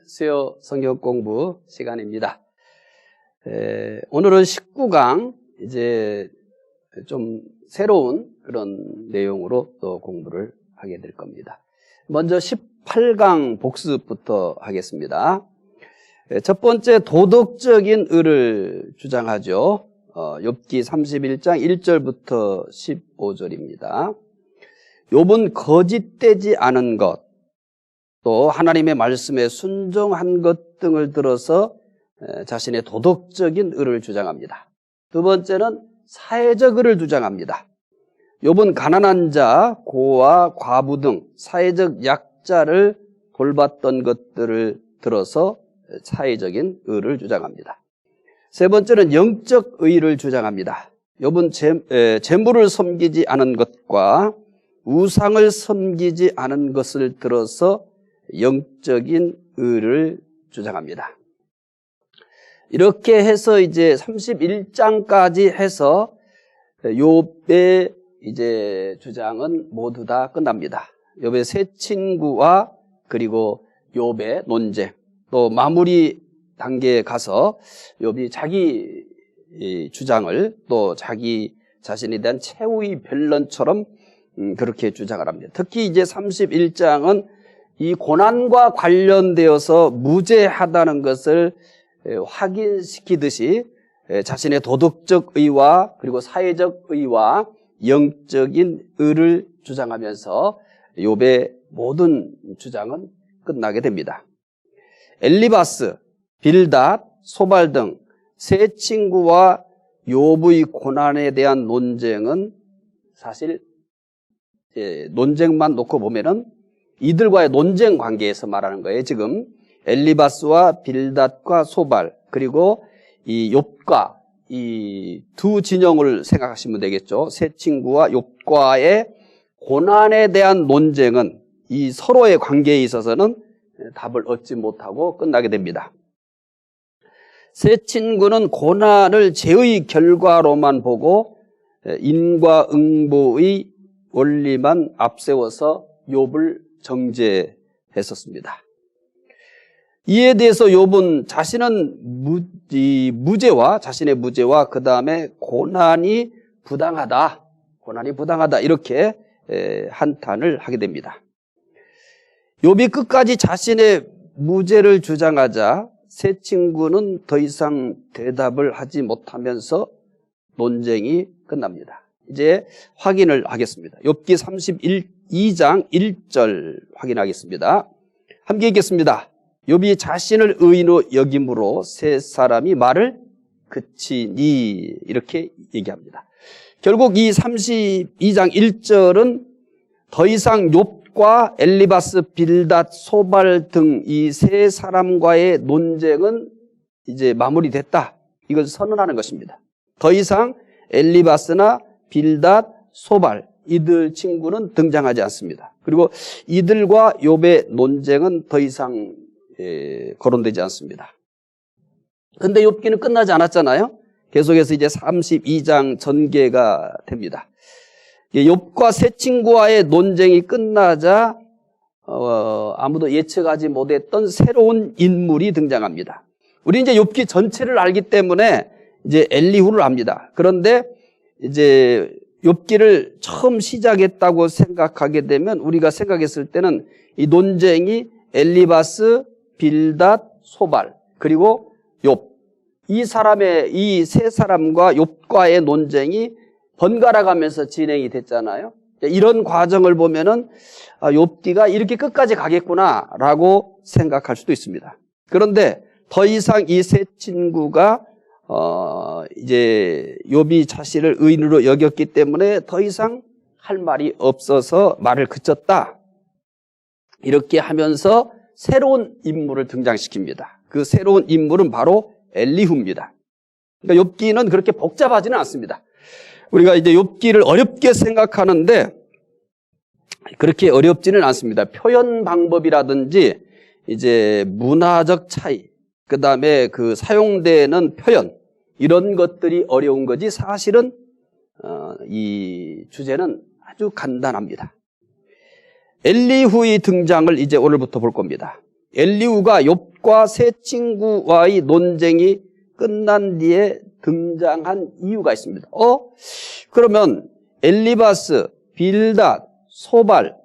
수요 성경 공부 시간입니다. 오늘은 19강 이제 좀 새로운 그런 내용으로 또 공부를 하게 될 겁니다. 먼저 18강 복습부터 하겠습니다. 첫 번째 도덕적인 의를 주장하죠. 욥기 31장 1절부터 15절입니다. 욥은 거짓되지 않은 것, 또 하나님의 말씀에 순종한 것 등을 들어서 자신의 도덕적인 의를 주장합니다. 두 번째는 사회적 의를 주장합니다. 욥은 가난한 자, 고아, 과부 등 사회적 약자를 돌봤던 것들을 들어서 사회적인 의를 주장합니다. 세 번째는 영적 의를 주장합니다. 욥은 재물을 섬기지 않은 것과 우상을 섬기지 않은 것을 들어서 영적인 의를 주장합니다. 이렇게 해서 이제 31장까지 해서 욥의 이제 주장은 모두 다 끝납니다. 욥의 세 친구와 그리고 욥의 논쟁, 또 마무리 단계에 가서 욥이 자기 주장을 또 자기 자신에 대한 최후의 변론처럼 그렇게 주장을 합니다. 특히 이제 31장은 이 고난과 관련되어서 무죄하다는 것을 확인시키듯이 자신의 도덕적 의와 그리고 사회적 의와 영적인 의를 주장하면서 욥의 모든 주장은 끝나게 됩니다. 엘리바스, 빌닷, 소발 등 세 친구와 욥의 고난에 대한 논쟁은 사실 논쟁만 놓고 보면은 이들과의 논쟁 관계에서 말하는 거예요. 지금 엘리바스와 빌닷과 소발 그리고 이 욥과 이 두 진영을 생각하시면 되겠죠. 세 친구와 욥과의 고난에 대한 논쟁은 이 서로의 관계에 있어서는 답을 얻지 못하고 끝나게 됩니다. 세 친구는 고난을 죄의 결과로만 보고 인과응보의 원리만 앞세워서 욥을 정죄했었습니다. 이에 대해서 욥은 자신은 무죄와 자신의 무죄와 그 다음에 고난이 부당하다 이렇게 한탄을 하게 됩니다. 욥이 끝까지 자신의 무죄를 주장하자 세 친구는 더 이상 대답을 하지 못하면서 논쟁이 끝납니다. 이제 확인을 하겠습니다. 욥기 32장 1절 확인하겠습니다. 함께 읽겠습니다. 욥이 자신을 의인으로 여김으로 세 사람이 말을 그치니 이렇게 얘기합니다. 결국 이 32장 1절은 더 이상 욥과 엘리바스, 빌닷, 소발 등 이 세 사람과의 논쟁은 이제 마무리됐다. 이걸 선언하는 것입니다. 더 이상 엘리바스나 빌닷, 소발 이들 친구는 등장하지 않습니다. 그리고 이들과 욥의 논쟁은 더 이상 거론되지 않습니다. 근데 욥기는 끝나지 않았잖아요. 계속해서 이제 32장 전개가 됩니다. 욥과 세 친구와의 논쟁이 끝나자 아무도 예측하지 못했던 새로운 인물이 등장합니다. 우리 이제 욥기 전체를 알기 때문에 이제 엘리후를 압니다. 그런데 이제 욥기를 처음 시작했다고 생각하게 되면 우리가 생각했을 때는 이 논쟁이 엘리바스, 빌닷, 소발 그리고 욥 이 세 사람과 욥과의 논쟁이 번갈아 가면서 진행이 됐잖아요. 이런 과정을 보면은 욥기가 이렇게 끝까지 가겠구나라고 생각할 수도 있습니다. 그런데 더 이상 이 세 친구가 이제 욥이 자신을 의인으로 여겼기 때문에 더 이상 할 말이 없어서 말을 그쳤다. 이렇게 하면서 새로운 인물을 등장시킵니다. 그 새로운 인물은 바로 엘리후입니다. 그러니까 욥기는 그렇게 복잡하지는 않습니다. 우리가 이제 욥기를 어렵게 생각하는데 그렇게 어렵지는 않습니다. 표현 방법이라든지 이제 문화적 차이, 그 다음에 그 사용되는 표현 이런 것들이 어려운 거지 사실은 이 주제는 아주 간단합니다. 엘리후의 등장을 이제 오늘부터 볼 겁니다. 엘리후가 욥과 세 친구와의 논쟁이 끝난 뒤에 등장한 이유가 있습니다. 그러면 엘리바스, 빌닷, 소발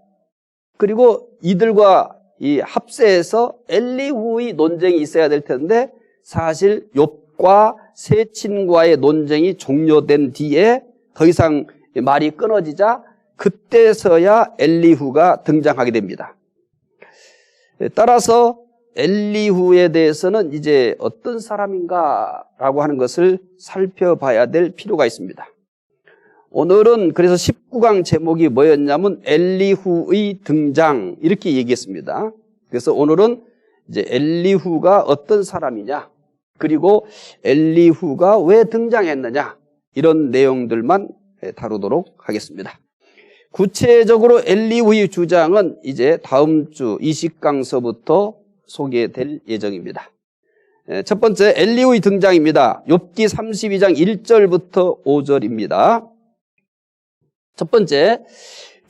그리고 이들과 이 합세해서 엘리후의 논쟁이 있어야 될 텐데 사실 욥과 세 친구와의 논쟁이 종료된 뒤에 더 이상 말이 끊어지자 그때서야 엘리후가 등장하게 됩니다. 따라서 엘리후에 대해서는 이제 어떤 사람인가라고 하는 것을 살펴봐야 될 필요가 있습니다. 오늘은 그래서 19강 제목이 뭐였냐면 엘리후의 등장 이렇게 얘기했습니다. 그래서 오늘은 이제 엘리후가 어떤 사람이냐 그리고 엘리후가 왜 등장했느냐 이런 내용들만 다루도록 하겠습니다. 구체적으로 엘리후의 주장은 이제 다음 주 20강서부터 소개될 예정입니다. 첫 번째 엘리후의 등장입니다. 욥기 32장 1절부터 5절입니다. 첫 번째,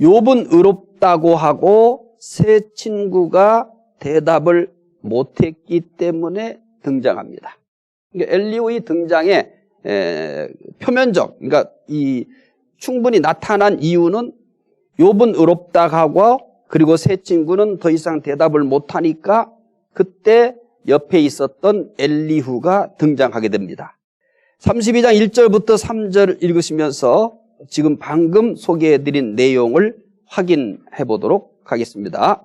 욥은 의롭다고 하고 세 친구가 대답을 못했기 때문에 등장합니다. 그러니까 엘리후의 등장의 표면적, 그러니까 이 충분히 나타난 이유는 욥은 의롭다고 하고 그리고 세 친구는 더 이상 대답을 못하니까 그때 옆에 있었던 엘리후가 등장하게 됩니다. 32장 1절부터 3절 읽으시면서 지금 방금 소개해드린 내용을 확인해 보도록 하겠습니다.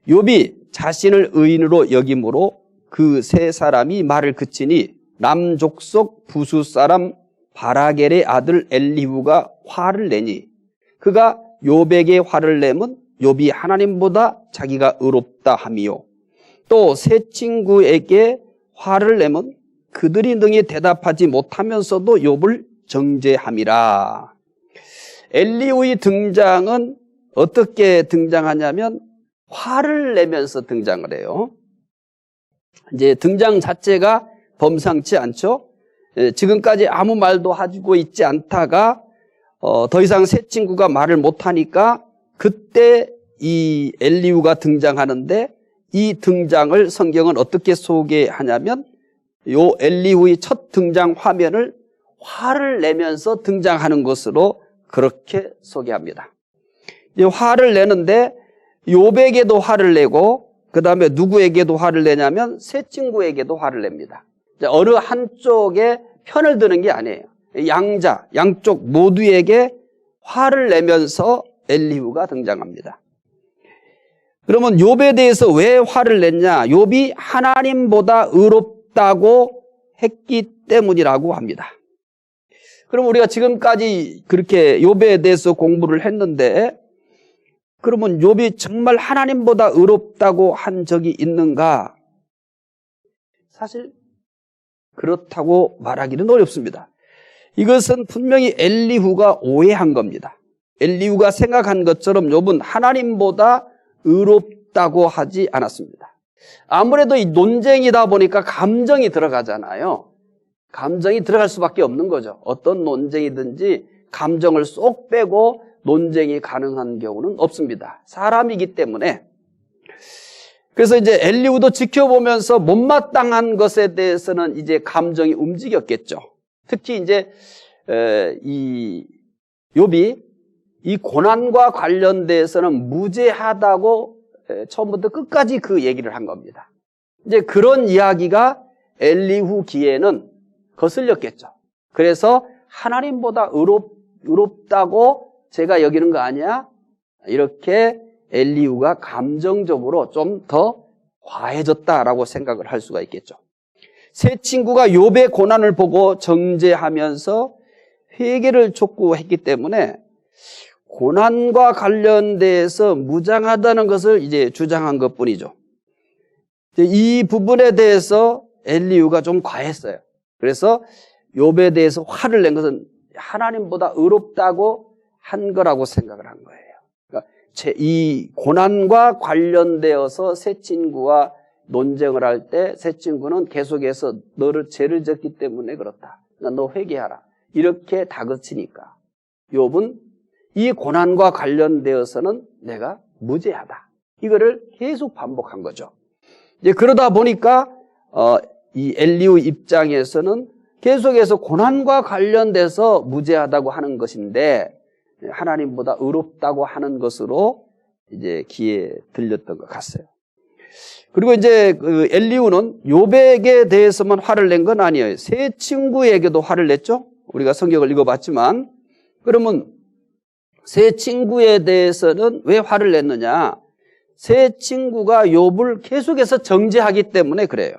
욥이 자신을 의인으로 여김으로 그 세 사람이 말을 그치니 남족속 부수 사람 바라겔의 아들 엘리후가 화를 내니 그가 욥에게 화를 내면 욥이 하나님보다 자기가 의롭다 함이요 또 세 친구에게 화를 내면 그들이 능히 대답하지 못하면서도 욥을 정죄함이라. 엘리후의 등장은 어떻게 등장하냐면 화를 내면서 등장을 해요. 이제 등장 자체가 범상치 않죠. 지금까지 아무 말도 하고 있지 않다가 더 이상 세 친구가 말을 못하니까 그때 이 엘리후가 등장하는데 이 등장을 성경은 어떻게 소개하냐면 요 엘리후의 첫 등장 화면을 화를 내면서 등장하는 것으로 그렇게 소개합니다. 이 화를 내는데 욥에게도 화를 내고 그 다음에 누구에게도 화를 내냐면 세 친구에게도 화를 냅니다. 어느 한쪽에 편을 드는 게 아니에요. 양쪽 모두에게 화를 내면서 엘리후가 등장합니다. 그러면 욥에 대해서 왜 화를 냈냐? 욥이 하나님보다 의롭다고 했기 때문이라고 합니다. 그럼 우리가 지금까지 그렇게 욥에 대해서 공부를 했는데 그러면 욥이 정말 하나님보다 의롭다고 한 적이 있는가? 사실 그렇다고 말하기는 어렵습니다. 이것은 분명히 엘리후가 오해한 겁니다. 엘리후가 생각한 것처럼 욥은 하나님보다 의롭다고 하지 않았습니다. 아무래도 이 논쟁이다 보니까 감정이 들어가잖아요. 감정이 들어갈 수밖에 없는 거죠. 어떤 논쟁이든지 감정을 쏙 빼고 논쟁이 가능한 경우는 없습니다. 사람이기 때문에. 그래서 이제 엘리후도 지켜보면서 못마땅한 것에 대해서는 이제 감정이 움직였겠죠. 특히 이제 이 욥이 이 고난과 관련돼서는 무죄하다고 처음부터 끝까지 그 얘기를 한 겁니다. 이제 그런 이야기가 엘리후 귀에는 거슬렸겠죠. 그래서 하나님보다 의롭다고 제가 여기는 거 아니야? 이렇게 엘리후가 감정적으로 좀 더 과해졌다라고 생각을 할 수가 있겠죠. 세 친구가 욥의 고난을 보고 정죄하면서 회개를 촉구했기 때문에 고난과 관련돼서 무장하다는 것을 이제 주장한 것뿐이죠. 이 부분에 대해서 엘리후가 좀 과했어요. 그래서 욥에 대해서 화를 낸 것은 하나님보다 의롭다고 한 거라고 생각을 한 거예요. 그러니까 이 고난과 관련되어서 세 친구와 논쟁을 할 때 세 친구는 계속해서 너를 죄를 졌기 때문에 그렇다. 그러니까 너 회개하라. 이렇게 다그치니까 욥은 이 고난과 관련되어서는 내가 무죄하다. 이거를 계속 반복한 거죠. 이제 그러다 보니까 이 엘리후 입장에서는 계속해서 고난과 관련돼서 무죄하다고 하는 것인데 하나님보다 의롭다고 하는 것으로 이제 귀에 들렸던 것 같아요. 그리고 이제 그 엘리후는 욥에게 대해서만 화를 낸 건 아니에요. 세 친구에게도 화를 냈죠. 우리가 성경을 읽어봤지만, 그러면 세 친구에 대해서는 왜 화를 냈느냐? 세 친구가 욥을 계속해서 정죄하기 때문에 그래요.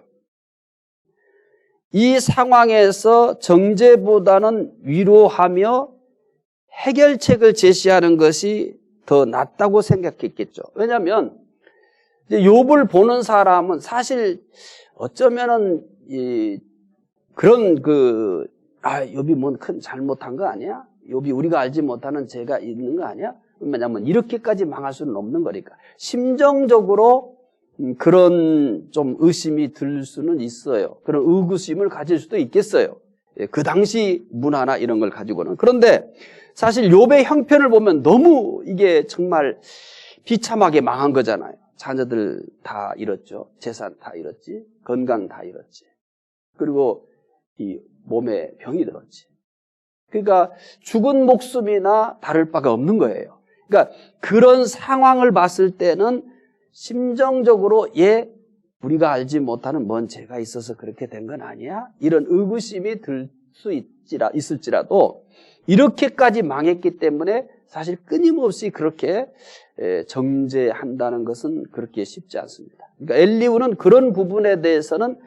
이 상황에서 정죄보다는 위로하며 해결책을 제시하는 것이 더 낫다고 생각했겠죠. 왜냐하면 욥을 보는 사람은 사실 어쩌면은 그런 욥이 뭔 큰 잘못한 거 아니야? 욥이 우리가 알지 못하는 죄가 있는 거 아니야? 왜냐하면 이렇게까지 망할 수는 없는 거니까. 심정적으로 그런 좀 의심이 들 수는 있어요. 그런 의구심을 가질 수도 있겠어요. 그 당시 문화나 이런 걸 가지고는. 그런데 사실 욥의 형편을 보면 너무 이게 정말 비참하게 망한 거잖아요. 자녀들 다 잃었죠. 재산 다 잃었지. 건강 다 잃었지. 그리고 이 몸에 병이 들었지. 그러니까 죽은 목숨이나 다를 바가 없는 거예요. 그러니까 그런 상황을 봤을 때는 심정적으로 우리가 알지 못하는 뭔 죄가 있어서 그렇게 된 건 아니야? 이런 의구심이 들 수 있을지라도 이렇게까지 망했기 때문에 사실 끊임없이 그렇게 정죄한다는 것은 그렇게 쉽지 않습니다. 그러니까 엘리후는 그런 부분에 대해서는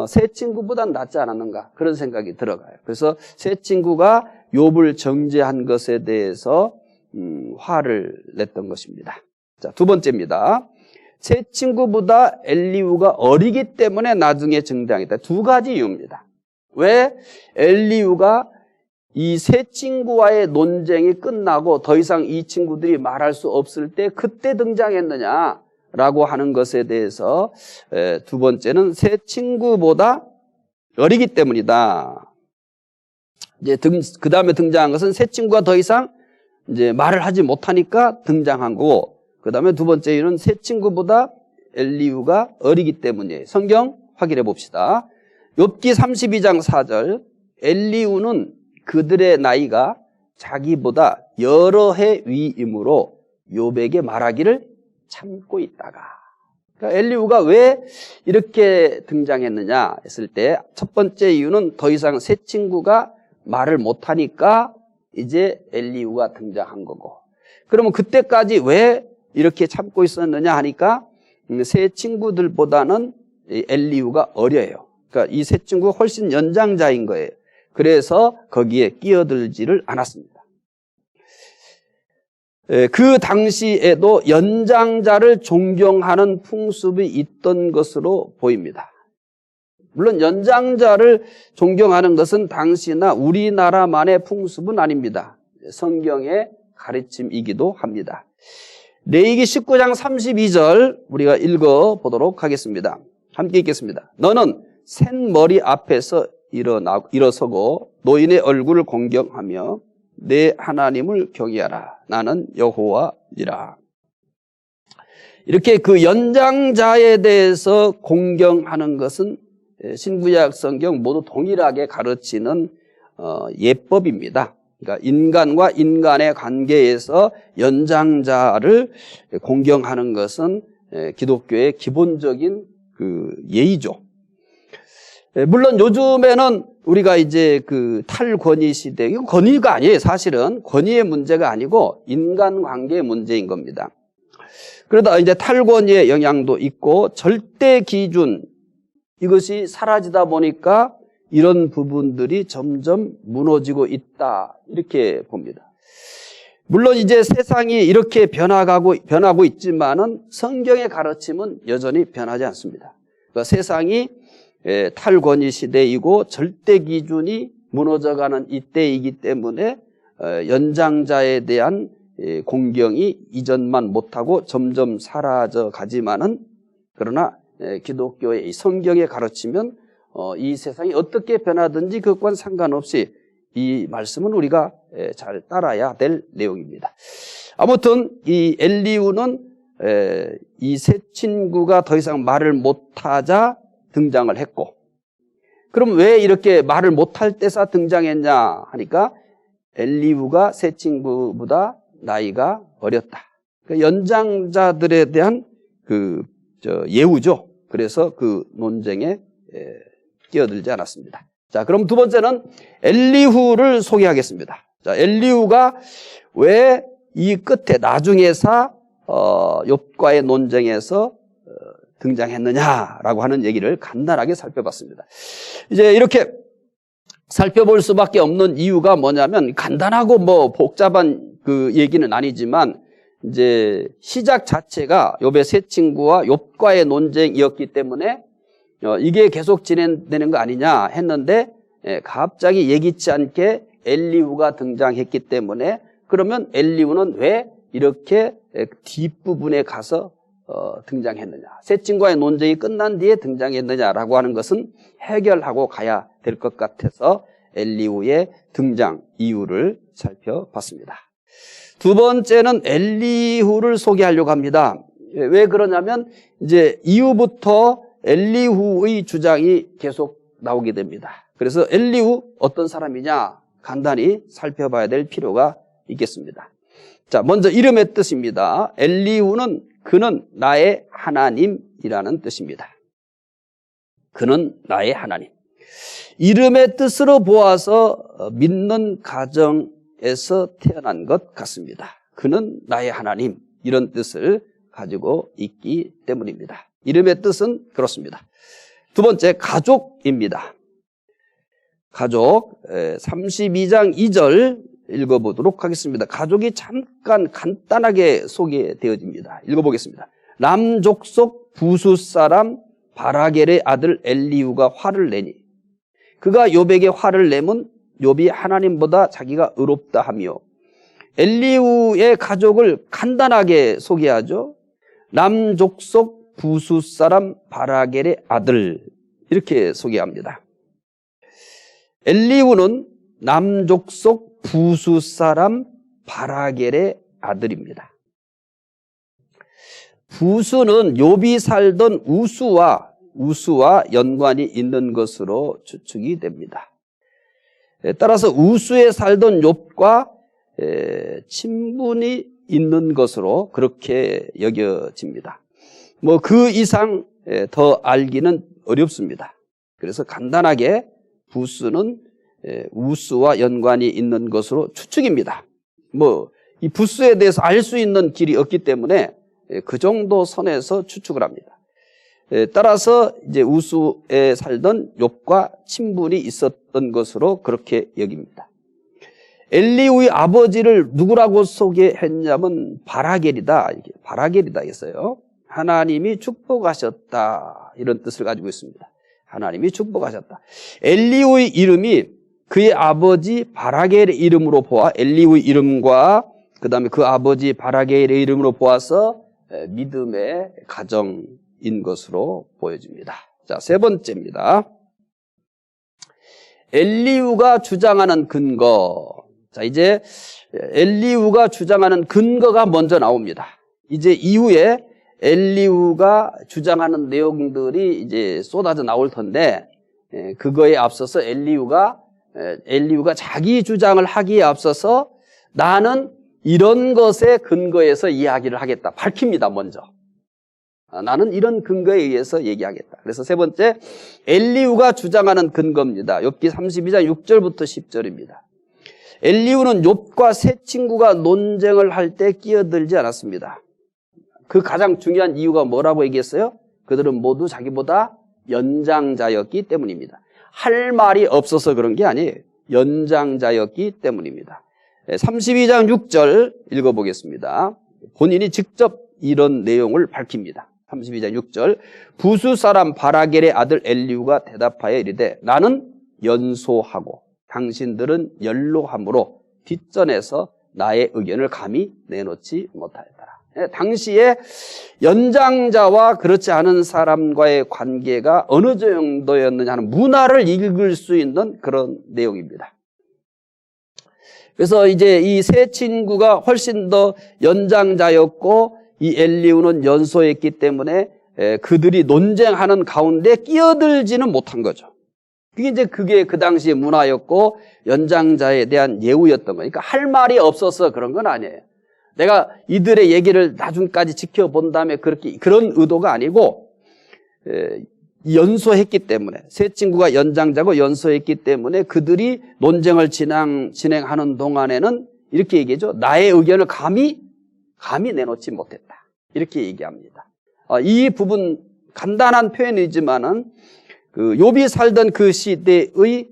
세 친구보다는 낫지 않았는가 그런 생각이 들어가요. 그래서 세 친구가 욥을 정죄한 것에 대해서 화를 냈던 것입니다. 자, 두 번째입니다. 세 친구보다 엘리후가 어리기 때문에 나중에 정죄하겠다. 두 가지 이유입니다. 왜 엘리후가 이 세 친구와의 논쟁이 끝나고 더 이상 이 친구들이 말할 수 없을 때 그때 등장했느냐라고 하는 것에 대해서 두 번째는 세 친구보다 어리기 때문이다. 이제 그 다음에 등장한 것은 세 친구가 더 이상 이제 말을 하지 못하니까 등장한 거고, 그 다음에 두 번째 이유는 세 친구보다 엘리후가 어리기 때문이에요. 성경 확인해 봅시다. 욥기 32장 4절, 엘리후는 그들의 나이가 자기보다 여러 해 위이므로 욥에게 말하기를 참고 있다가. 그러니까 엘리후가 왜 이렇게 등장했느냐 했을 때 첫 번째 이유는 더 이상 세 친구가 말을 못하니까 이제 엘리후가 등장한 거고, 그러면 그때까지 왜 이렇게 참고 있었느냐 하니까 세 친구들보다는 엘리후가 어려요. 그러니까 이 세 친구가 훨씬 연장자인 거예요. 그래서 거기에 끼어들지를 않았습니다. 그 당시에도 연장자를 존경하는 풍습이 있던 것으로 보입니다. 물론 연장자를 존경하는 것은 당시나 우리나라만의 풍습은 아닙니다. 성경의 가르침이기도 합니다. 레위기 19장 32절 우리가 읽어보도록 하겠습니다. 함께 읽겠습니다. 너는 샌머리 앞에서 일어서고 노인의 얼굴을 공경하며 내 하나님을 경외하라. 나는 여호와니라. 이렇게 그 연장자에 대해서 공경하는 것은 신구약 성경 모두 동일하게 가르치는 예법입니다. 그러니까 인간과 인간의 관계에서 연장자를 공경하는 것은 기독교의 기본적인 그 예의죠. 물론 요즘에는 우리가 이제 그 탈권위 시대, 이건 권위가 아니에요. 사실은 권위의 문제가 아니고 인간관계의 문제인 겁니다. 그러다 이제 탈권위의 영향도 있고 절대 기준, 이것이 사라지다 보니까 이런 부분들이 점점 무너지고 있다, 이렇게 봅니다. 물론 이제 세상이 이렇게 변하고 있지만은 성경의 가르침은 여전히 변하지 않습니다. 그러니까 세상이 탈권위 시대이고 절대 기준이 무너져가는 이때이기 때문에 연장자에 대한 공경이 이전만 못하고 점점 사라져 가지만은, 그러나 기독교의 성경에 가르치면 이 세상이 어떻게 변하든지 그것과는 상관없이 이 말씀은 우리가 잘 따라야 될 내용입니다. 아무튼 이 엘리후는 이 세 친구가 더 이상 말을 못하자 등장을 했고, 그럼 왜 이렇게 말을 못할 때사 등장했냐 하니까 엘리후가 세 친구보다 나이가 어렸다. 그러니까 연장자들에 대한 예우죠. 그래서 그 논쟁에 끼어들지 않았습니다. 자, 그럼 두 번째는 엘리후를 소개하겠습니다. 자, 엘리후가 왜 이 끝에 나중에사 욥과의 논쟁에서 등장했느냐라고 하는 얘기를 간단하게 살펴봤습니다. 이제 이렇게 살펴볼 수밖에 없는 이유가 뭐냐면, 간단하고 뭐 복잡한 그 얘기는 아니지만 이제 시작 자체가 욥의 세 친구와 욥과의 논쟁이었기 때문에 이게 계속 진행되는 거 아니냐 했는데, 갑자기 예기치 않게 엘리후가 등장했기 때문에, 그러면 엘리후는 왜 이렇게 뒷부분에 가서 등장했느냐, 세 친구와의 논쟁이 끝난 뒤에 등장했느냐라고 하는 것은 해결하고 가야 될 것 같아서 엘리후의 등장 이유를 살펴봤습니다. 두 번째는 엘리후를 소개하려고 합니다. 왜 그러냐면 이제 이후부터 엘리후의 주장이 계속 나오게 됩니다. 그래서 엘리후 어떤 사람이냐 간단히 살펴봐야 될 필요가 있겠습니다. 자, 먼저 이름의 뜻입니다. 엘리후는 그는 나의 하나님이라는 뜻입니다. 그는 나의 하나님. 이름의 뜻으로 보아서 믿는 가정에서 태어난 것 같습니다. 그는 나의 하나님, 이런 뜻을 가지고 있기 때문입니다. 이름의 뜻은 그렇습니다. 두 번째, 가족입니다. 가족, 32장 2절 읽어보도록 하겠습니다. 가족이 잠깐 간단하게 소개되어집니다. 읽어보겠습니다. 남족속 부수 사람 바라겔의 아들 엘리후가 화를 내니 그가 욥에게 화를 내면 욥이 하나님보다 자기가 의롭다 하며, 엘리후의 가족을 간단하게 소개하죠. 남족속 부수 사람 바라겔의 아들, 이렇게 소개합니다. 엘리후는 남족속 부수 사람 바라겔의 아들입니다. 부수는 욥이 살던 우수와 연관이 있는 것으로 추측이 됩니다. 따라서 우수에 살던 욥과 친분이 있는 것으로 그렇게 여겨집니다. 뭐 그 이상 더 알기는 어렵습니다. 그래서 간단하게 부수는 우수와 연관이 있는 것으로 추측입니다. 뭐 이 부수에 대해서 알 수 있는 길이 없기 때문에 그 정도 선에서 추측을 합니다. 따라서 이제 우수에 살던 욥과 친분이 있었던 것으로 그렇게 여깁니다. 엘리후의 아버지를 누구라고 소개했냐면 바라겔이다, 이게 바라겔이다 했어요. 하나님이 축복하셨다, 이런 뜻을 가지고 있습니다. 하나님이 축복하셨다. 엘리후의 이름이 그의 아버지 바라겔의 이름으로 보아 엘리후의 이름과 그 다음에 그 아버지 바라겔의 이름으로 보아서 믿음의 가정인 것으로 보여집니다. 자, 세 번째입니다. 엘리후가 주장하는 근거. 자, 이제 엘리후가 주장하는 근거가 먼저 나옵니다. 이제 이후에 엘리후가 주장하는 내용들이 이제 쏟아져 나올 텐데, 그거에 앞서서 엘리후가 자기 주장을 하기에 앞서서 나는 이런 것에 근거해서 이야기를 하겠다. 밝힙니다, 먼저. 나는 이런 근거에 의해서 얘기하겠다. 그래서 세 번째, 엘리후가 주장하는 근거입니다. 욥기 32장 6절부터 10절입니다. 엘리후는 욥과 세 친구가 논쟁을 할 때 끼어들지 않았습니다. 그 가장 중요한 이유가 뭐라고 얘기했어요? 그들은 모두 자기보다 연장자였기 때문입니다. 할 말이 없어서 그런 게 아니에요. 연장자였기 때문입니다. 32장 6절 읽어보겠습니다. 본인이 직접 이런 내용을 밝힙니다. 32장 6절, 부수 사람 바라겔의 아들 엘리후가 대답하여 이르되 나는 연소하고 당신들은 연로함으로 뒷전에서 나의 의견을 감히 내놓지 못하였더라. 당시에 연장자와 그렇지 않은 사람과의 관계가 어느 정도였느냐 하는 문화를 읽을 수 있는 그런 내용입니다. 그래서 이제 이 세 친구가 훨씬 더 연장자였고 이 엘리후는 연소했기 때문에 그들이 논쟁하는 가운데 끼어들지는 못한 거죠. 그게 그 당시의 문화였고 연장자에 대한 예우였던 거니까 할 말이 없어서 그런 건 아니에요. 내가 이들의 얘기를 나중까지 지켜본 다음에 그런 의도가 아니고 연소했기 때문에 세 친구가 연장자고 연소했기 때문에 그들이 논쟁을 진행하는 동안에는 이렇게 얘기하죠. 나의 의견을 감히 내놓지 못했다. 이렇게 얘기합니다. 이 부분 간단한 표현이지만은 욥이 살던 그 시대의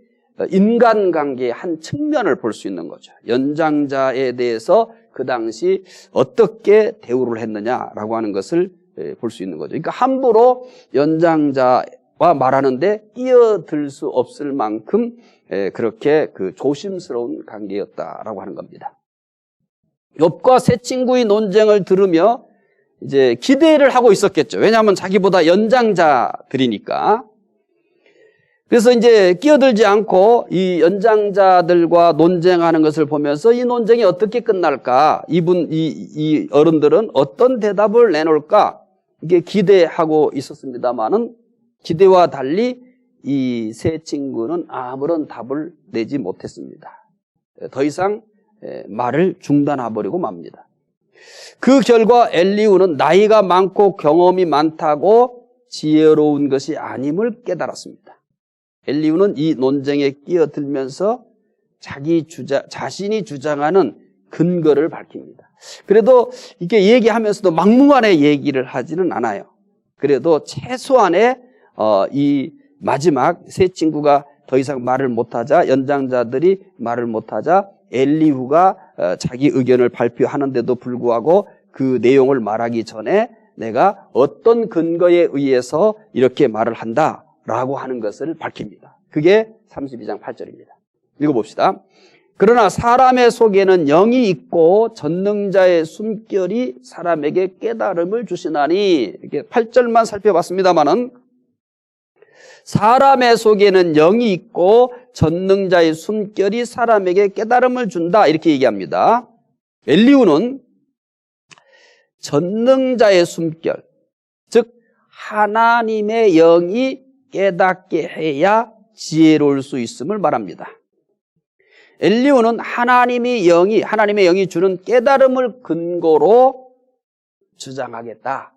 인간관계의 한 측면을 볼 수 있는 거죠. 연장자에 대해서 그 당시 어떻게 대우를 했느냐라고 하는 것을 볼 수 있는 거죠. 그러니까 함부로 연장자와 말하는데 끼어들 수 없을 만큼 그렇게 조심스러운 관계였다라고 하는 겁니다. 욥과 세 친구의 논쟁을 들으며 이제 기대를 하고 있었겠죠. 왜냐하면 자기보다 연장자들이니까. 그래서 이제 끼어들지 않고 이 연장자들과 논쟁하는 것을 보면서 이 논쟁이 어떻게 끝날까? 이 어른들은 어떤 대답을 내놓을까? 이게 기대하고 있었습니다만은 기대와 달리 이 세 친구는 아무런 답을 내지 못했습니다. 더 이상 말을 중단해버리고 맙니다. 그 결과 엘리후는 나이가 많고 경험이 많다고 지혜로운 것이 아님을 깨달았습니다. 엘리후는 이 논쟁에 끼어들면서 자신이 주장하는 근거를 밝힙니다. 그래도 이렇게 얘기하면서도 막무가내 얘기를 하지는 않아요. 그래도 최소한의 이 마지막 세 친구가 더 이상 말을 못하자, 연장자들이 말을 못하자 엘리후가 자기 의견을 발표하는데도 불구하고 그 내용을 말하기 전에 내가 어떤 근거에 의해서 이렇게 말을 한다라고 하는 것을 밝힙니다. 그게 32장 8절입니다. 읽어봅시다. 그러나 사람의 속에는 영이 있고 전능자의 숨결이 사람에게 깨달음을 주시나니, 이렇게 8절만 살펴봤습니다만은 사람의 속에는 영이 있고 전능자의 숨결이 사람에게 깨달음을 준다, 이렇게 얘기합니다. 엘리후는 전능자의 숨결, 즉 하나님의 영이 깨닫게 해야 지혜로울 수 있음을 말합니다. 엘리후는 하나님의 영이 주는 깨달음을 근거로 주장하겠다.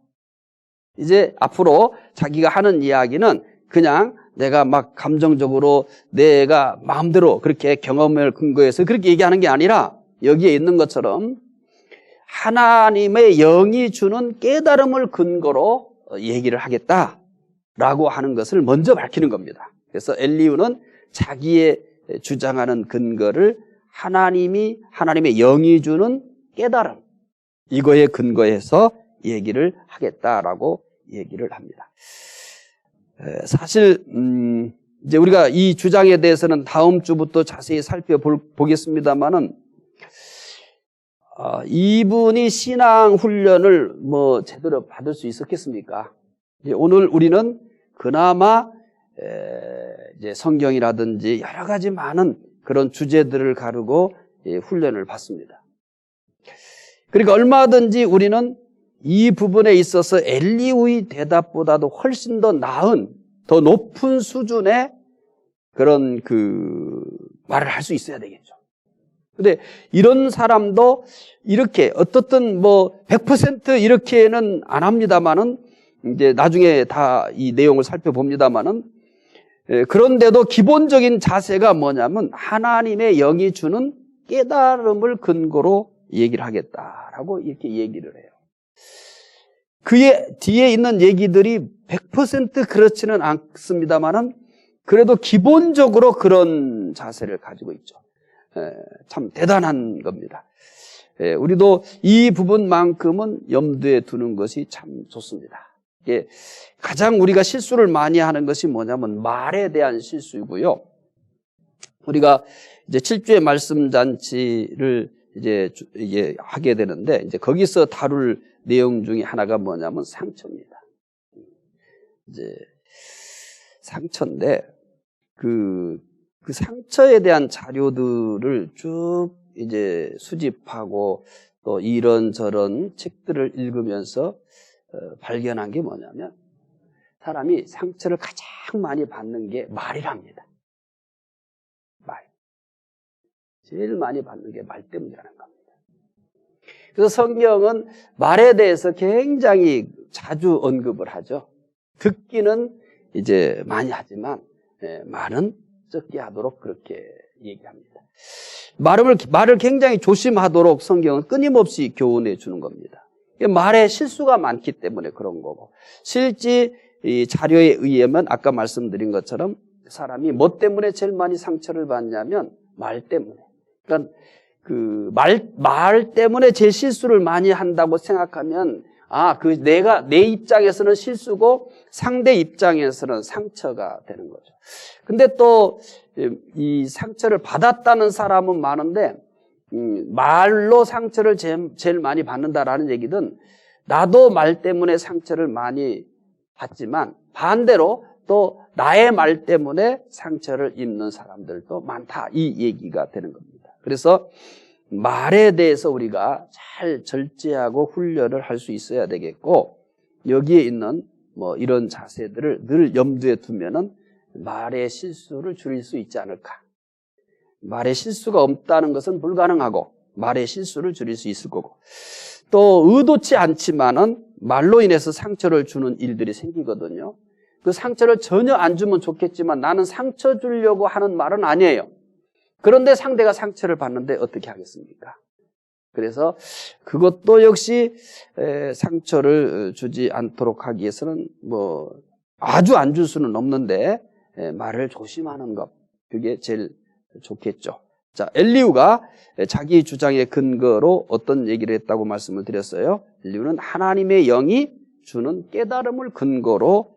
이제 앞으로 자기가 하는 이야기는 그냥 내가 막 감정적으로 내가 마음대로 그렇게 경험을 근거해서 그렇게 얘기하는 게 아니라 여기에 있는 것처럼 하나님의 영이 주는 깨달음을 근거로 얘기를 하겠다라고 하는 것을 먼저 밝히는 겁니다. 그래서 엘리후는 자기의 주장하는 근거를 하나님의 영이 주는 깨달음, 이거에 근거해서 얘기를 하겠다라고 얘기를 합니다. 사실 이제 우리가 이 주장에 대해서는 다음 주부터 자세히 살펴보겠습니다만은 이분이 신앙 훈련을 제대로 받을 수 있었겠습니까? 오늘 우리는 그나마 이제 성경이라든지 여러 가지 많은 그런 주제들을 가르고 훈련을 받습니다. 그러니까 얼마든지 우리는 이 부분에 있어서 엘리후의 대답보다도 훨씬 더 나은, 더 높은 수준의 그런 말을 할 수 있어야 되겠죠. 근데 이런 사람도 이렇게 어떻든 100% 이렇게는 안 합니다만은 이제 나중에 다 이 내용을 살펴봅니다만은 그런데도 기본적인 자세가 뭐냐면 하나님의 영이 주는 깨달음을 근거로 얘기를 하겠다라고 이렇게 얘기를 해요. 그의 뒤에 있는 얘기들이 100% 그렇지는 않습니다만은 그래도 기본적으로 그런 자세를 가지고 있죠. 참 대단한 겁니다. 우리도 이 부분만큼은 염두에 두는 것이 참 좋습니다. 가장 우리가 실수를 많이 하는 것이 뭐냐면 말에 대한 실수이고요. 우리가 이제 7주의 말씀 잔치를 이제 하게 되는데 이제 거기서 다룰 내용 중에 하나가 뭐냐면 상처입니다. 이제 상처인데 그 상처에 대한 자료들을 쭉 이제 수집하고 또 이런저런 책들을 읽으면서 발견한 게 뭐냐면 사람이 상처를 가장 많이 받는 게 말이랍니다. 말. 제일 많이 받는 게 말 때문이라는 겁니다. 그래서 성경은 말에 대해서 굉장히 자주 언급을 하죠. 듣기는 이제 많이 하지만 말은 적게 하도록 그렇게 얘기합니다. 말을 굉장히 조심하도록 성경은 끊임없이 교훈해 주는 겁니다. 말에 실수가 많기 때문에 그런 거고, 실제 이 자료에 의하면 아까 말씀드린 것처럼 사람이 뭐 때문에 제일 많이 상처를 받냐면 말 때문에. 그러니까 그 말 때문에 제 실수를 많이 한다고 생각하면 내 입장에서는 실수고 상대 입장에서는 상처가 되는 거죠. 근데 또 이 상처를 받았다는 사람은 많은데 말로 상처를 제일 많이 받는다라는 얘기는 나도 말 때문에 상처를 많이 받지만 반대로 또 나의 말 때문에 상처를 입는 사람들도 많다, 이 얘기가 되는 겁니다. 그래서 말에 대해서 우리가 잘 절제하고 훈련을 할 수 있어야 되겠고, 여기에 있는 이런 자세들을 늘 염두에 두면은 말의 실수를 줄일 수 있지 않을까. 말의 실수가 없다는 것은 불가능하고 말의 실수를 줄일 수 있을 거고, 또 의도치 않지만은 말로 인해서 상처를 주는 일들이 생기거든요. 그 상처를 전혀 안 주면 좋겠지만 나는 상처 주려고 하는 말은 아니에요. 그런데 상대가 상처를 받는데 어떻게 하겠습니까? 그래서 그것도 역시 상처를 주지 않도록 하기 위해서는 아주 안 줄 수는 없는데 말을 조심하는 것, 그게 제일 좋겠죠. 자, 엘리후가 자기 주장의 근거로 어떤 얘기를 했다고 말씀을 드렸어요. 엘리후는 하나님의 영이 주는 깨달음을 근거로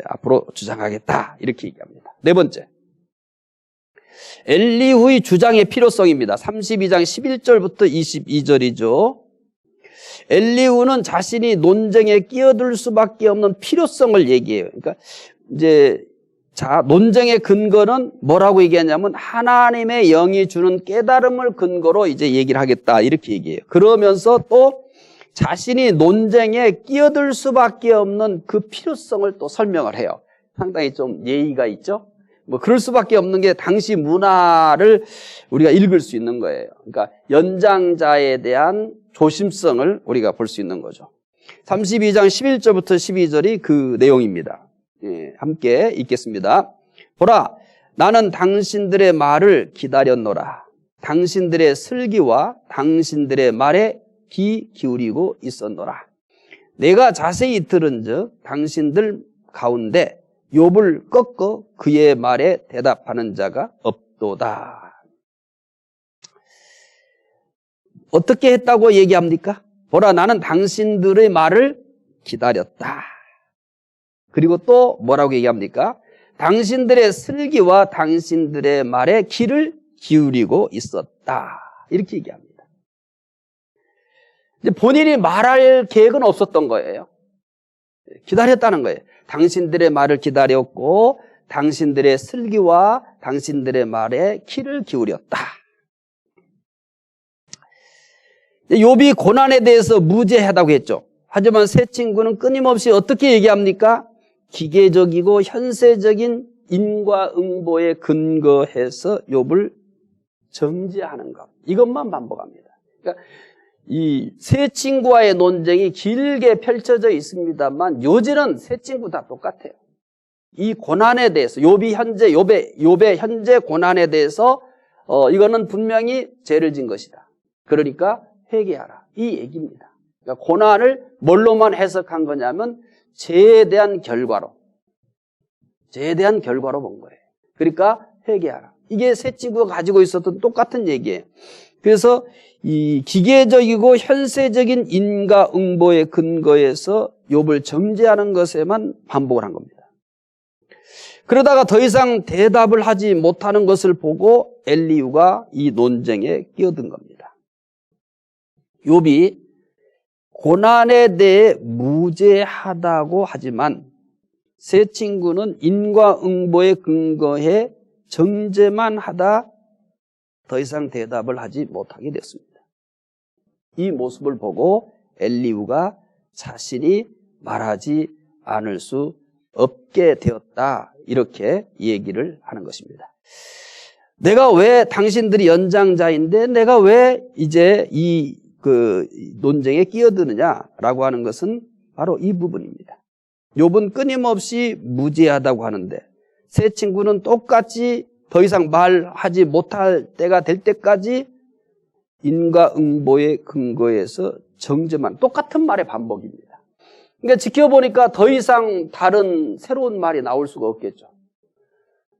앞으로 주장하겠다, 이렇게 얘기합니다. 네 번째, 엘리후의 주장의 필요성입니다. 32장 11절부터 22절이죠. 엘리후는 자신이 논쟁에 끼어들 수밖에 없는 필요성을 얘기해요. 그러니까 논쟁의 근거는 뭐라고 얘기하냐면 하나님의 영이 주는 깨달음을 근거로 이제 얘기를 하겠다, 이렇게 얘기해요. 그러면서 또 자신이 논쟁에 끼어들 수밖에 없는 그 필요성을 또 설명을 해요. 상당히 좀 예의가 있죠. 그럴 수밖에 없는 게 당시 문화를 우리가 읽을 수 있는 거예요. 그러니까 연장자에 대한 조심성을 우리가 볼 수 있는 거죠. 32장 11절부터 12절이 그 내용입니다. 함께 읽겠습니다. 보라, 나는 당신들의 말을 기다렸노라. 당신들의 슬기와 당신들의 말에 귀 기울이고 있었노라. 내가 자세히 들은즉 당신들 가운데 욥을 꺾어 그의 말에 대답하는 자가 없도다. 어떻게 했다고 얘기합니까? 보라, 나는 당신들의 말을 기다렸다. 그리고 또 뭐라고 얘기합니까? 당신들의 슬기와 당신들의 말에 귀를 기울이고 있었다, 이렇게 얘기합니다. 이제 본인이 말할 계획은 없었던 거예요. 기다렸다는 거예요. 당신들의 말을 기다렸고 당신들의 슬기와 당신들의 말에 귀를 기울였다. 욥이 고난에 대해서 무죄하다고 했죠. 하지만 세 친구는 끊임없이 어떻게 얘기합니까? 기계적이고 현세적인 인과응보에 근거해서 욥을 정죄하는 것, 이것만 반복합니다. 그러니까 이 세 친구와의 논쟁이 길게 펼쳐져 있습니다만 요지는 세 친구 다 똑같아요. 이 고난에 대해서 욥의 현재 고난에 대해서 이거는 분명히 죄를 진 것이다. 그러니까 회개하라, 이 얘기입니다. 그러니까 고난을 뭘로만 해석한 거냐면 죄에 대한 결과로 본 거예요. 그러니까 회개하라. 이게 세 친구가 가지고 있었던 똑같은 얘기예요. 그래서 이 기계적이고 현세적인 인과응보의 근거에서 욥을 정죄하는 것에만 반복을 한 겁니다. 그러다가 더 이상 대답을 하지 못하는 것을 보고 엘리후가 이 논쟁에 끼어든 겁니다. 욥이 고난에 대해 무죄하다고 하지만 세 친구는 인과응보에 근거해 정죄만 하다 더 이상 대답을 하지 못하게 됐습니다. 이 모습을 보고 엘리후가 자신이 말하지 않을 수 없게 되었다. 이렇게 얘기를 하는 것입니다. 내가 왜 당신들이 연장자인데 내가 왜 이제 이 논쟁에 끼어드느냐라고 하는 것은 바로 이 부분입니다. 욥은 끊임없이 무죄하다고 하는데 세 친구는 똑같이 더 이상 말하지 못할 때가 될 때까지 인과응보의 근거에서 정죄만, 똑같은 말의 반복입니다. 그러니까 지켜보니까 더 이상 다른 새로운 말이 나올 수가 없겠죠.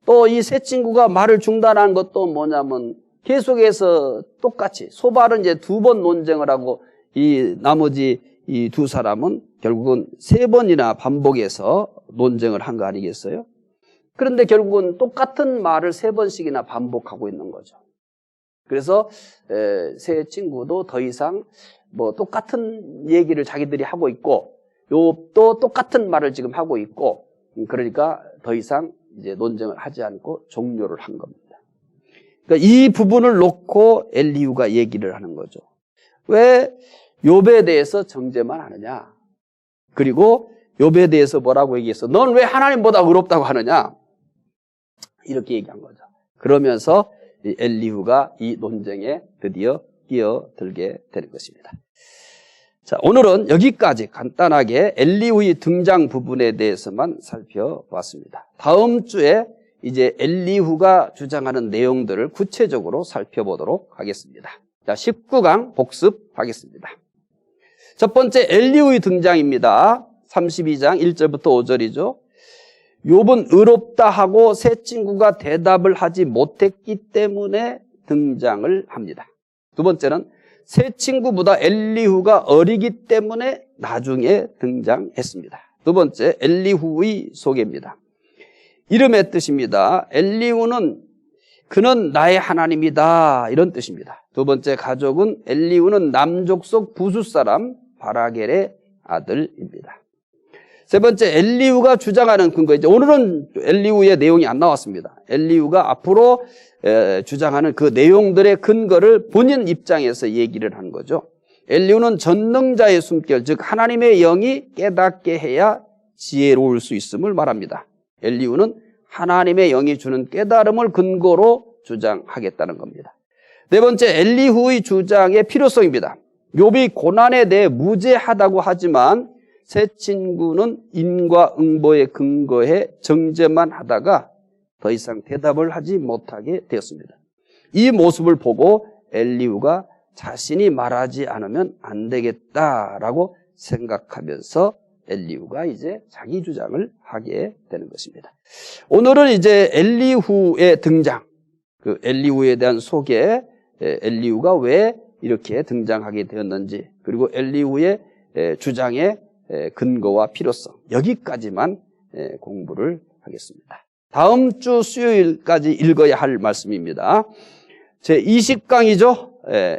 또 이 세 친구가 말을 중단한 것도 뭐냐면 계속해서 똑같이 소발은 이제 2번 논쟁을 하고 이 나머지 이 두 사람은 결국은 3번이나 반복해서 논쟁을 한 거 아니겠어요? 그런데 결국은 똑같은 말을 3번씩이나 반복하고 있는 거죠. 그래서 세 친구도 더 이상 뭐 똑같은 얘기를 자기들이 하고 있고 욥도 똑같은 말을 지금 하고 있고 그러니까 더 이상 이제 논쟁을 하지 않고 종료를 한 겁니다. 그러니까 이 부분을 놓고 엘리후가 얘기를 하는 거죠. 왜 욥에 대해서 정죄만 하느냐? 그리고 욥에 대해서 뭐라고 얘기했어? 넌 왜 하나님보다 의롭다고 하느냐? 이렇게 얘기한 거죠. 그러면서 엘리후가 이 논쟁에 드디어 끼어들게 되는 것입니다. 자, 오늘은 여기까지 간단하게 엘리후의 등장 부분에 대해서만 살펴봤습니다. 다음 주에 이제 엘리후가 주장하는 내용들을 구체적으로 살펴보도록 하겠습니다. 자, 19강 복습하겠습니다. 첫 번째 엘리후의 등장입니다. 32장 1절부터 5절이죠. 욥은 의롭다 하고 세 친구가 대답을 하지 못했기 때문에 등장을 합니다. 두 번째는 세 친구보다 엘리후가 어리기 때문에 나중에 등장했습니다. 두 번째 엘리후의 소개입니다. 이름의 뜻입니다. 엘리후는 그는 나의 하나님이다 이런 뜻입니다. 두 번째 가족은 엘리후는 남족속 부수 사람 바라겔의 아들입니다. 세 번째 엘리후가 주장하는 근거, 이제 오늘은 엘리후의 내용이 안 나왔습니다. 엘리후가 앞으로 주장하는 그 내용들의 근거를 본인 입장에서 얘기를 하는 거죠. 엘리후는 전능자의 숨결, 즉 하나님의 영이 깨닫게 해야 지혜로울 수 있음을 말합니다. 엘리후는 하나님의 영이 주는 깨달음을 근거로 주장하겠다는 겁니다. 네 번째 엘리후의 주장의 필요성입니다. 욥이 고난에 대해 무죄하다고 하지만 세 친구는 인과응보에 근거해 정죄만 하다가 더 이상 대답을 하지 못하게 되었습니다. 이 모습을 보고 엘리후가 자신이 말하지 않으면 안 되겠다라고 생각하면서 엘리후가 이제 자기 주장을 하게 되는 것입니다. 오늘은 이제 엘리후의 등장, 그 엘리후에 대한 소개, 엘리후가 왜 이렇게 등장하게 되었는지, 그리고 엘리후의 주장의 근거와 필요성, 여기까지만 공부를 하겠습니다. 다음 주 수요일까지 읽어야 할 말씀입니다. 제 20강이죠.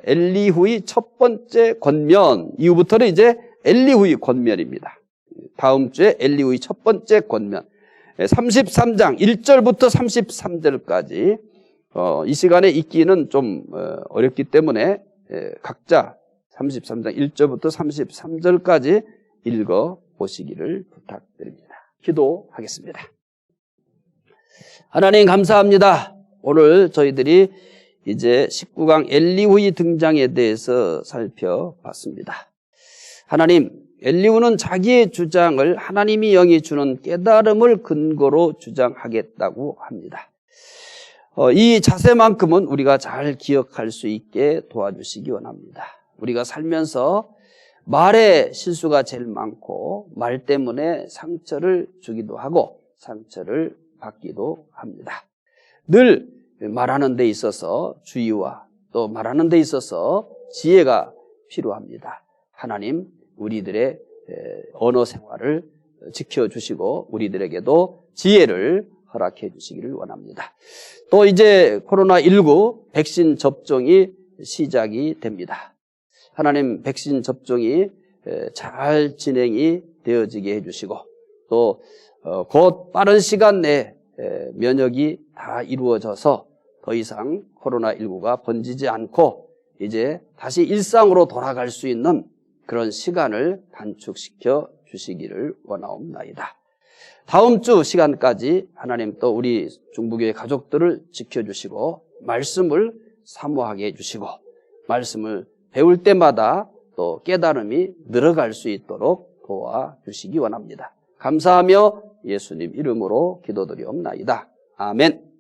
엘리후의 첫 번째 권면, 이후부터는 이제 엘리후의 권면입니다. 다음 주에 엘리후의 첫 번째 권면, 33장 1절부터 33절까지 이 시간에 읽기는 좀 어렵기 때문에 각자 33장 1절부터 33절까지 읽어보시기를 부탁드립니다. 기도하겠습니다. 하나님 감사합니다. 오늘 저희들이 이제 19강 엘리후의 등장에 대해서 살펴봤습니다. 하나님, 엘리후는 자기의 주장을 하나님이 영이 주는 깨달음을 근거로 주장하겠다고 합니다. 이 자세만큼은 우리가 잘 기억할 수 있게 도와주시기 원합니다. 우리가 살면서 말에 실수가 제일 많고 말 때문에 상처를 주기도 하고 상처를 받기도 합니다. 늘 말하는 데 있어서 주의와 또 말하는 데 있어서 지혜가 필요합니다. 하나님, 우리들의 언어 생활을 지켜주시고 우리들에게도 지혜를 허락해 주시기를 원합니다. 또 이제 코로나19 백신 접종이 시작이 됩니다. 하나님, 백신 접종이 잘 진행이 되어지게 해주시고 또 곧 빠른 시간 내에 면역이 다 이루어져서 더 이상 코로나19가 번지지 않고 이제 다시 일상으로 돌아갈 수 있는 그런 시간을 단축시켜 주시기를 원하옵나이다. 다음 주 시간까지 하나님 또 우리 중부교회 가족들을 지켜주시고 말씀을 사모하게 해주시고 말씀을 배울 때마다 또 깨달음이 늘어갈 수 있도록 도와주시기 원합니다. 감사하며 예수님 이름으로 기도드리옵나이다. 아멘.